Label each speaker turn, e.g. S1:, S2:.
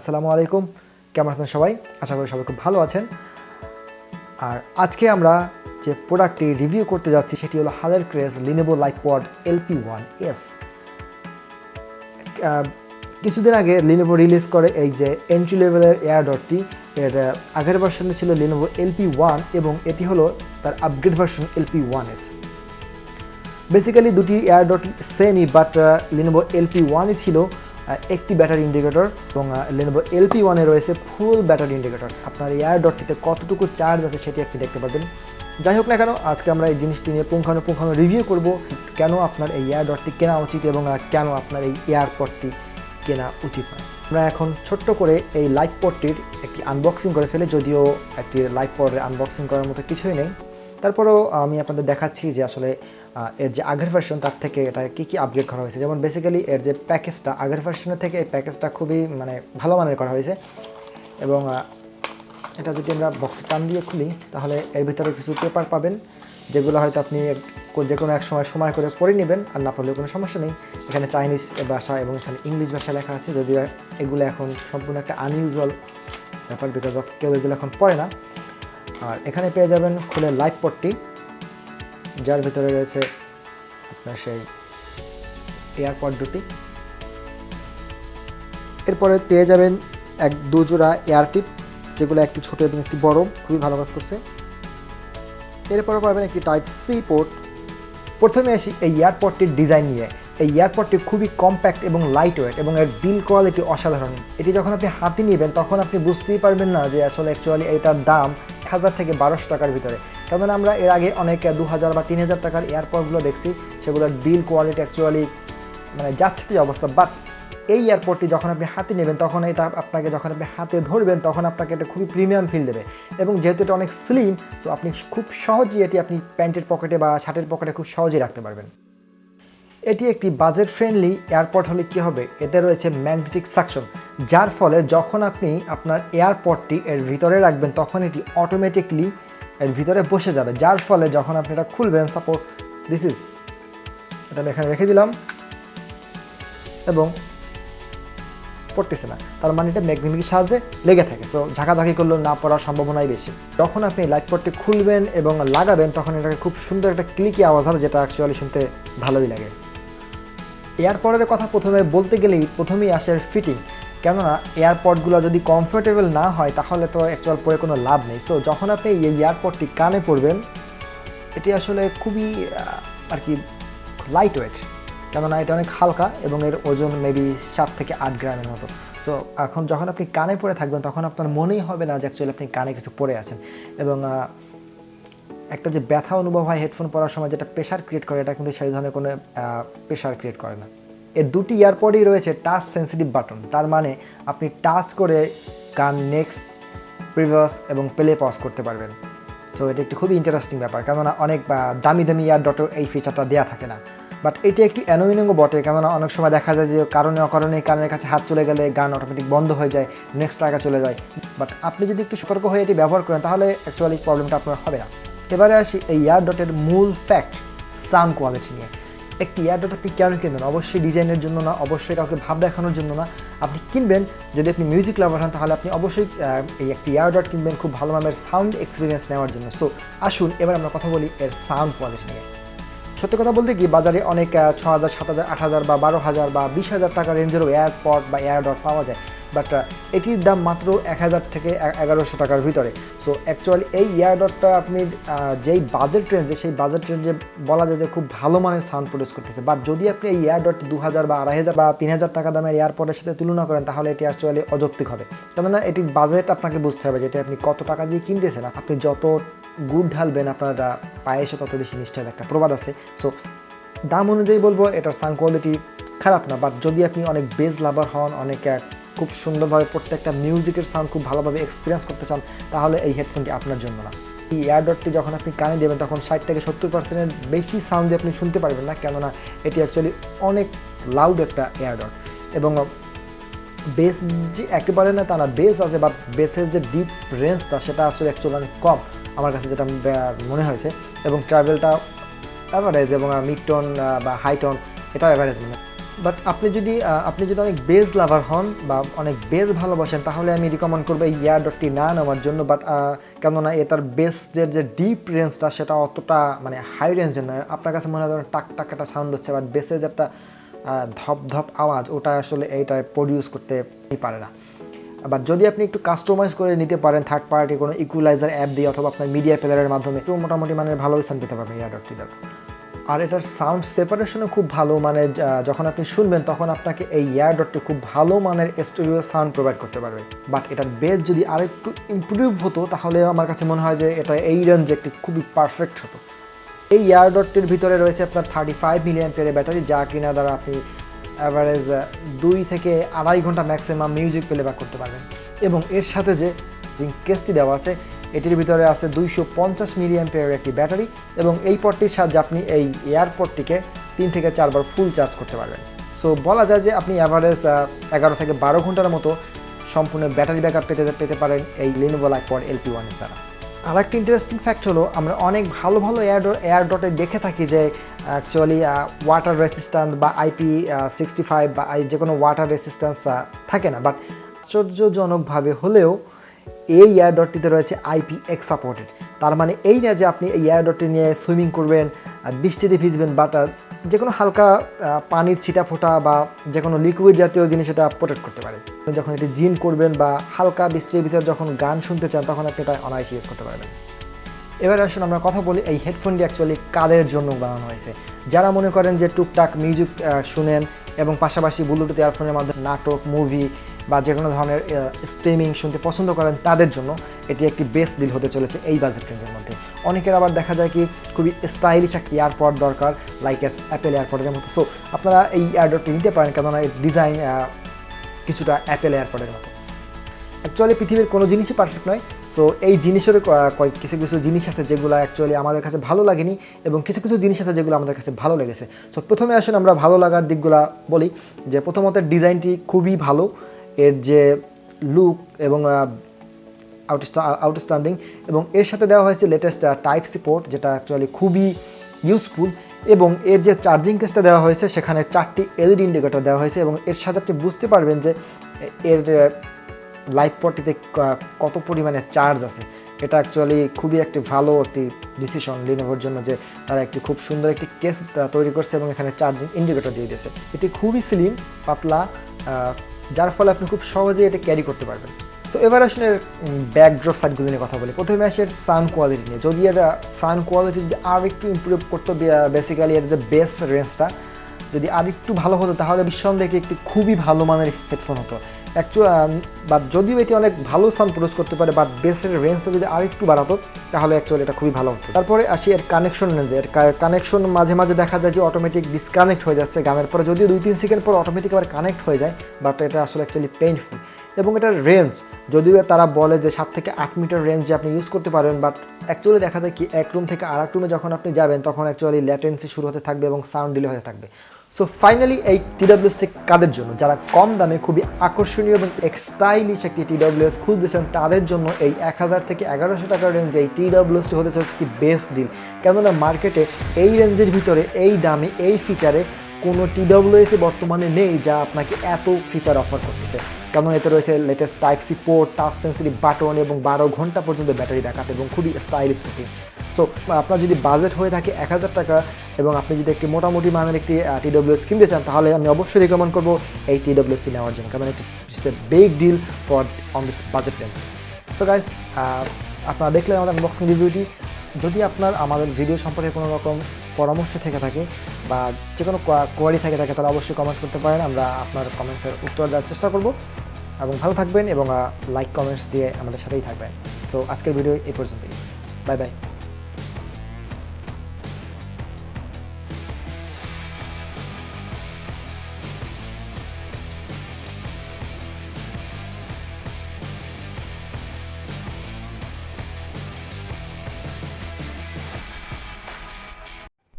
S1: আসসালামু আলাইকুম, কেমন আছেন সবাই? আশা করি সবাই খুব ভালো আছেন। আর আজকে আমরা যে প্রোডাক্টটি রিভিউ করতে যাচ্ছি সেটি হলো হালের ক্রেজ Lenovo Livepods LP1s। কিছুদিন আগে Lenovo রিলিজ করে এই যে এন্ট্রি লেভেলের এয়ারডটটি। এর আগের ভার্সনে ছিল Lenovo LP1 এবং এটি হলো তার আপগ্রেড ভার্সন LP1s। বেসিক্যালি দুটি এয়ারডটই সেমই, বাট Lenovo LP1 ছিল একটি ব্যাটারি ইন্ডিকেটর এবং Lenovo LP1 এ রয়েছে ফুল ব্যাটারি ইন্ডিকেটর। আপনার এয়ারডটটিতে কতটুকু চার্জ আছে সেটি আপনি দেখতে পারবেন। যাই হোক না কেন, আজকে আমরা এই জিনিসটি নিয়ে পুঙ্খানুপুঙ্খানু রিভিউ করব, কেন আপনার এই এয়ারডটটি কেনা উচিত এবং কেন আপনার এই এয়ারপডটি কেনা উচিত নয়। আমরা এখন ছোট্ট করে এই লাইভপডটির একটি আনবক্সিং করে ফেলে, যদিও একটি লাইভপডের আনবক্সিং করার মতো কিছুই নেই। তারপরেও আমি আপনাদের দেখাচ্ছি যে আসলে এর যে আগের ভার্সন তার থেকে এটা কী আপগ্রেড করা হয়েছে। যেমন বেসিক্যালি এর যে প্যাকেজটা আগের ভার্সনের থেকে এই প্যাকেজটা খুবই ভালো মানের করা হয়েছে। এবং এটা যদি আমরা বক্সে টান দিয়ে খুলি তাহলে এর ভিতরে কিছু পেপার পাবেন, যেগুলো হয়তো আপনি যে কোনো এক সময় করে পড়ে নেবেন, আর না পড়লেও কোনো সমস্যা নেই। এখানে চাইনিজ ভাষা এবং এখানে ইংলিশ ভাষা লেখা আছে, যদিও এগুলো এখন সম্পূর্ণ একটা আনইউজুয়াল ব্যাপার, বিকজ অফ কেউ এগুলো এখন পড়ে না। আর এখানে পেয়ে যাবেন খুলে লাইভপডটি, যার ভিতরে রয়েছে আপনার সেই এয়ারপড দুটি। এরপরে পেয়ে যাবেন দু জোড়া এয়ার টিপ, যেগুলো একটি ছোট এবং একটি বড়, খুবই ভালো কাজ করছে। এরপরে পাবেন একটি টাইপ সি পোর্ট। প্রথমে আসি এই এয়ারপডটির ডিজাইন নিয়ে। এই এয়ারপডটি খুবই কম্প্যাক্ট এবং লাইট ওয়েট এবং এর বিল কোয়ালিটি অসাধারণ। এটি যখন আপনি হাতে নেবেন তখন আপনি বুঝতেই পারবেন না যে আসলে অ্যাকচুয়ালি এটার দাম 1000 থেকে 1200 টাকার ভিতরে। কারণ আমরা এর আগে অনেক 2000 বা 3000 টাকার এয়ারপডগুলো দেখছি, সেগুলোর বিল কোয়ালিটি অ্যাকচুয়ালি যাচ্ছে অবস্থা। বাট এই এয়ারপডটি যখন আপনি হাতে নেবেন তখন এটা আপনাকে, যখন আপনি হাতে ধরবেন তখন আপনাকে এটা খুবই প্রিমিয়াম ফিল দেবে। এবং যেহেতু এটা অনেক স্লিম, সো আপনি খুব সহজেই এটি আপনি প্যান্টের পকেটে বা শার্টের পকেটে খুব সহজেই রাখতে পারবেন। এটি একটি বাজেট ফ্রেন্ডলি এয়ারপড হলে কী হবে, এতে রয়েছে ম্যাগনেটিক সাকশন, যার ফলে যখন আপনি আপনার এয়ারপডটি এর ভিতরে রাখবেন তখন এটি অটোমেটিকলি এর ভিতরে বসে যাবে, যার ফলে যখন আপনি এটা খুলবেন, সাপোজ এটা আমি এখানে রেখে দিলাম এবং পড়তেছে না, তার মানে এটা ম্যাগনেটিক সাহায্যে লেগে থাকে। সো ঝাঁকাঝাঁকি করলেও না পড়ার সম্ভাবনাই বেশি। যখন আপনি লাইভপডটি খুলবেন এবং লাগাবেন তখন এটাকে খুব সুন্দর একটা ক্লিকি আওয়াজ হবে, যেটা অ্যাকচুয়ালি শুনতে ভালোই লাগে। এয়ারপডের কথা প্রথমে বলতে গেলেই প্রথমেই আসে ফিটিং, কেননা এয়ারপডগুলো যদি কমফোর্টেবল না হয় তাহলে তো অ্যাকচুয়াল পরে কোনো লাভ নেই। সো যখন আপনি এই এয়ারপডটি কানে পরবেন, এটি আসলে খুবই আর কি লাইট ওয়েট, কেননা এটা অনেক হালকা এবং এর ওজন মেবি 7 থেকে 8 গ্রামের মতো। সো এখন যখন আপনি কানে পরে থাকবেন তখন আপনার মনেই হবে না যে অ্যাকচুয়ালি আপনি কানে কিছু পরে আছেন। এবং একটা যে ব্যথা অনুভব হয় হেডফোন পরার সময়, যেটা প্রেশার ক্রিয়েট করে, এটা কিন্তু সেই ধরনের কোনো প্রেশার ক্রিয়েট করে না। এর দুটি এয়ারপডই রয়েছে টাচ সেন্সিটিভ বাটন, তার মানে আপনি টাচ করে গান নেক্সট, প্রিভিয়াস এবং প্লে পজ করতে পারবেন। সো এটা একটি খুবই ইন্টারেস্টিং ব্যাপার, কেননা অনেক দামি দামি এয়ারডটও এই ফিচারটা দেওয়া থাকে না। বাট এটি একটি অ্যানোয়িংও বটে, কেননা অনেক সময় দেখা যায় যে কারণে অকারণে কানের কাছে হাত চলে গেলে গান অটোমেটিক বন্ধ হয়ে যায়, নেক্সট ট্র্যাকে চলে যায়। বাট আপনি যদি একটু সতর্ক হয়ে এটি ব্যবহার করেন তাহলে অ্যাকচুয়ালি প্রবলেমটা আপনার হবে না। এবারে আসি এই এয়ারডটের মূল ফ্যাক্ট, সাউন্ড কোয়ালিটি নিয়ে। একটি এয়ারডট আপনি কেন কিনবেন? অবশ্যই ডিজাইনের জন্য না, অবশ্যই কাউকে ভাব দেখানোর জন্য না। আপনি কিনবেন যদি আপনি মিউজিক লাভার হন, তাহলে আপনি অবশ্যই এই একটি এয়ারডট কিনবেন খুব ভালো মানের সাউন্ড এক্সপিরিয়েন্স নেওয়ার জন্য। সো আসুন এবার আমরা কথা বলি এর সাউন্ড কোয়ালিটি নিয়ে। সত্যি কথা বলতে কি, বাজারে অনেক 6000, 7000, 8000 বা 12000 বা 20000 টাকা রেঞ্জেরও এয়ারপড বা এয়ারডট পাওয়া যায়, বাট এটির দাম মাত্র 1000 থেকে 1100 টাকার ভিতরে। সো অ্যাকচুয়ালি এই এয়ারডটটা আপনি যেই বাজেট রেঞ্জে, সেই বাজেট রেঞ্জে বলা যায় যে খুব ভালো মানের সাউন্ড প্রডিউস করতেছে। বাট যদি আপনি এই এয়ারডটটি 2000 বা 2500 বা 3000 টাকা দামের এয়ারপডের সাথে তুলনা করেন তাহলে এটি অ্যাকচুয়ালি অযৌক্তিক হবে। কেননা এটির বাজেট আপনাকে বুঝতে হবে, যেটা আপনি কত টাকা দিয়ে কিনতেছেন। আপনি যত গুড় ঢালবেন আপনার পায়েসে তত বেশি মিষ্টি হবে, একটা প্রবাদ আছে। সো দাম অনুযায়ী বলবো এটার সাউন্ড কোয়ালিটি খারাপ না, বাট যদি আপনি অনেক বেজ লাভার হন, অনেক খুব সুন্দরভাবে প্রত্যেকটা মিউজিকের সাউন্ড খুব ভালোভাবে এক্সপিরিয়েন্স করতে চান, তাহলে এই হেডফোনটি আপনার জন্য না। এই এয়ারডটটি যখন আপনি কানে দেবেন তখন 60 থেকে 70% বেশি সাউন্ড আপনি শুনতে পারবেন না, কেননা এটি অ্যাকচুয়ালি অনেক লাউড একটা এয়ারডট। এবং বেস যে একেবারে না তা না, বেস আছে, বাট বেসের যে ডিপ রেঞ্জটা সেটা আসলে অ্যাকচুয়ালি অনেক কম আমার কাছে, যেটা মনে হয়েছে। এবং ট্রাভেলটা অ্যাভারেজ, এবং মিড টোন বা হাই টোন এটাও অ্যাভারেজ বাট আপনি যদি অনেক বেজ লাভার হন বা অনেক বেজ ভালোবাসেন তাহলে আমি রিকমেন্ড করবো এই ইয়ার ডটটি না নেওয়ার জন্য। বাট কেননা তার বেসের যে ডিপ রেঞ্জটা সেটা অতটা মানে হাই রেঞ্জের নয়। আপনার কাছে মনে হয় টাক টাক একটা সাউন্ড হচ্ছে, বাট বেসের যে একটা ধপ ধপ আওয়াজ ওটা আসলে এইটা প্রডিউস করতে পারে না। আবার যদি আপনি একটু কাস্টমাইজ করে নিতে পারেন থার্ড পার্টি কোনো ইকুয়ালাইজার অ্যাপ দিয়ে অথবা আপনার মিডিয়া প্লেয়ারের মাধ্যমে, একটু মোটামুটি মানে ভালো সাউন্ড পেতে পারবেন ইয়ার ডটটি দ্বারা। আর এটার সাউন্ড সেপারেশনও খুব ভালো, মানে যখন আপনি শুনবেন তখন আপনাকে এই ইয়ার ডটটি খুব ভালো মানের স্টুডিও সাউন্ড প্রোভাইড করতে পারবে। বাট এটার বেস যদি আরেকটু ইমপ্রুভ হতো তাহলে আমার কাছে মনে হয় যে এটা এই রেঞ্জে একটি খুবই পারফেক্ট হতো। এই ইয়ার ডটটির ভিতরে রয়েছে আপনার 35 মিলিঅ্যাম্পিয়ারের ব্যাটারি, যা কিনা দ্বারা আপনি অ্যাভারেজ 2 থেকে 2.5 ঘন্টা ম্যাক্সিমাম মিউজিক প্লেব্যাক করতে পারবেন। এবং এর সাথে যে কেসটি দেওয়া আছে এটির ভিতরে আছে 250 মিলিঅ্যাম্পিয়ারের একটি ব্যাটারি, এবং এই পটটির সাহায্যে আপনি এই এয়ারপডটিকে 3 থেকে 4 বার ফুল চার্জ করতে পারবেন। সো বলা যায় যে আপনি অ্যাভারেজ 11 থেকে 12 ঘন্টার মতো সম্পূর্ণ ব্যাটারি ব্যাকআপ পেতে পারেন এই Lenovo Livepods LP1s দ্বারা। আর একটা ইন্টারেস্টিং ফ্যাক্ট হলো আমরা অনেক ভালো এয়ার ডটে দেখে থাকি যে অ্যাকচুয়ালি ওয়াটার রেসিস্ট্যান্স বা IP65 বা যে কোনো ওয়াটার রেসিস্ট্যান্স থাকে না। বাট আশ্চর্যজনকভাবে হলেও এই এয়ার ডটটিতে রয়েছে IPX সাপোর্টেড। তার মানে এই না যে আপনি এই এয়ার ডটটি নিয়ে সুইমিং করবেন, বৃষ্টিতে ভিজবেন, বাট যে কোনো হালকা পানির ছিটা ফোটা বা যে কোনো লিকুইড জাতীয় জিনিস এটা প্রোটেক্ট করতে পারে। যখন এটি জিম করবেন বা হালকা বৃষ্টির ভিতরে যখন গান শুনতে চান তখন আপনি এটা অনায়াসে ইউজ করতে পারবেন। এবার আসুন আমরা কথা বলি এই হেডফোনটি অ্যাকচুয়ালি কাদের জন্য বানানো হয়েছে। যারা মনে করেন যে টুকটাক মিউজিক শুনেন এবং পাশাপাশি ব্লুটুথ ইয়ারফোনের মাধ্যমে নাটক, মুভি বা যে কোনো ধরনের স্ট্রিমিং শুনতে পছন্দ করেন তাদের জন্য এটি একটি বেস্ট ডিল হতে চলেছে এই বাজেট রেঞ্জের মধ্যে। অনেকের আবার দেখা যায় কি খুবই স্টাইলিশ একটা ইয়ারপড দরকার, লাইক অ্যাপেল এয়ারপডের মতো। সো আপনারা এই এয়ারডটটি নিতে পারেন, কেননা এর ডিজাইন কিছুটা অ্যাপেল এয়ারপডের মতো। অ্যাকচুয়ালি পৃথিবীর কোনো জিনিসই পারফেক্ট নয়। সো এই জিনিসের কিছু জিনিস আছে যেগুলো অ্যাকচুয়ালি আমাদের কাছে ভালো লাগেনি, এবং কিছু জিনিস আছে যেগুলো আমাদের কাছে ভালো লেগেছে। সো প্রথমে আসুন আমরা ভালো লাগার দিকগুলো বলি। যে প্রথমত ডিজাইনটি খুবই ভালো, এর যে লুক এবং আউটস্ট্যান্ডিং, এবং এর সাথে দেওয়া হয়েছে লেটেস্ট টাইপ সি পোর্ট, যেটা অ্যাকচুয়ালি খুবই ইউজফুল। এবং এর যে চার্জিং কেসটা দেওয়া হয়েছে সেখানে 4টি LED ইন্ডিকেটর দেওয়া হয়েছে, এবং এর সাথে আপনি বুঝতে পারবেন যে এর লাইভপডটিতে কত পরিমাণে চার্জ আছে। এটা অ্যাকচুয়ালি খুবই একটি ভালো একটি ডিসিশন লিনোভোর জন্য যে তারা একটি খুব সুন্দর একটি কেস তৈরি করছে এবং এখানে চার্জিং ইন্ডিকেটর দিয়ে দিয়েছে। এটি খুবই স্লিম, পাতলা, যার ফলে আপনি খুব সহজেই এটা ক্যারি করতে পারবেন। সো এবার আসলে ব্যাকড্রপ সাইডগুলো নিয়ে কথা বলি। প্রথমে আসে এর সাউন্ড কোয়ালিটি নিয়ে। যদি এর সাউন্ড কোয়ালিটি যদি আর একটু ইমপ্রুভ করতো, বেসিক্যালি এর যে বেস রেঞ্জটা যদি আর একটু ভালো হতো তাহলে নিঃসন্দেহে এটি একটি খুবই ভালো মানের হেডফোন হতো। বাট যদিও এটি অনেক ভালো সাউন্ড প্রডিউস করতে পারে, বাট বেসের রেঞ্জটা যদি আর একটু বাড়াতো তাহলে অ্যাকচুয়ালি এটা খুবই ভালো হতো। তারপরে আসি এর কানেকশন রেঞ্জে। এর কানেকশন মাঝে মাঝে দেখা যায় যে অটোমেটিক ডিসকানেক্ট হয়ে যাচ্ছে গানের পরে, যদিও 2-3 সেকেন্ড পর অটোমেটিক আবার কানেক্ট হয়ে যায়, বাট এটা আসলে অ্যাকচুয়ালি পেইনফুল। এবং এটার রেঞ্জ যদিও তারা বলে যে 7 থেকে 8 মিটার রেঞ্জে আপনি ইউজ করতে পারবেন, বাট অ্যাকচুয়ালি দেখা যায় কি এক রুম থেকে আরেক রুমে যখন আপনি যাবেন তখন অ্যাকচুয়ালি ল্যাটেন্সি শুরু হতে থাকবে এবং সাউন্ড ডিলে হতে থাকবে। সো ফাইনালি এই TWSটি কাদের জন্য? যারা কম দামে খুবই আকর্ষণীয় এবং স্টাইলিশ একটি TWS খুঁজতেছেন তাদের জন্য এই 1000 থেকে 1100 টাকার রেঞ্জে এই TWSটি হতে চলেছে একটি বেস্ট ডিল। কেননা মার্কেটে এই রেঞ্জের ভিতরে এই দামে এই ফিচারে কোনো TWS বর্তমানে নেই যা আপনাকে এত ফিচার অফার করতেছে। কারণ এতে রয়েছে latest type C port, touch sensitive button এবং 12 ঘন্টা পর্যন্ত ব্যাটারি ব্যাকআপ এবং খুবই স্টাইলিশ লুকিং। সো আপনার যদি বাজেট হয়ে থাকে 1000 টাকা এবং আপনি যদি একটি মোটামুটি মানের একটি TWS কিনতে চান তাহলে আমি অবশ্যই রেকমেন্ড করবো এই TWSটি নেওয়ার জন্য, কারণ it's a big deal for on this budget range. So guys, আপনারা দেখলেন আমাদের আনবক্সিং রিভিউটি। যদি আপনার আমাদের ভিডিও সম্পর্কে কোনো রকম পরামর্শ থেকে থাকে বা যে কোনো কোয়ারি থেকে থাকে তাহলে অবশ্যই কমেন্টস করতে পারেন, আমরা আপনার কমেন্টসের উত্তর দেওয়ার চেষ্টা করব। এবং ভালো থাকবেন এবং লাইক কমেন্টস দিয়ে আমাদের সাথেই থাকবেন। সো আজকের ভিডিও এই পর্যন্তই। Bye bye.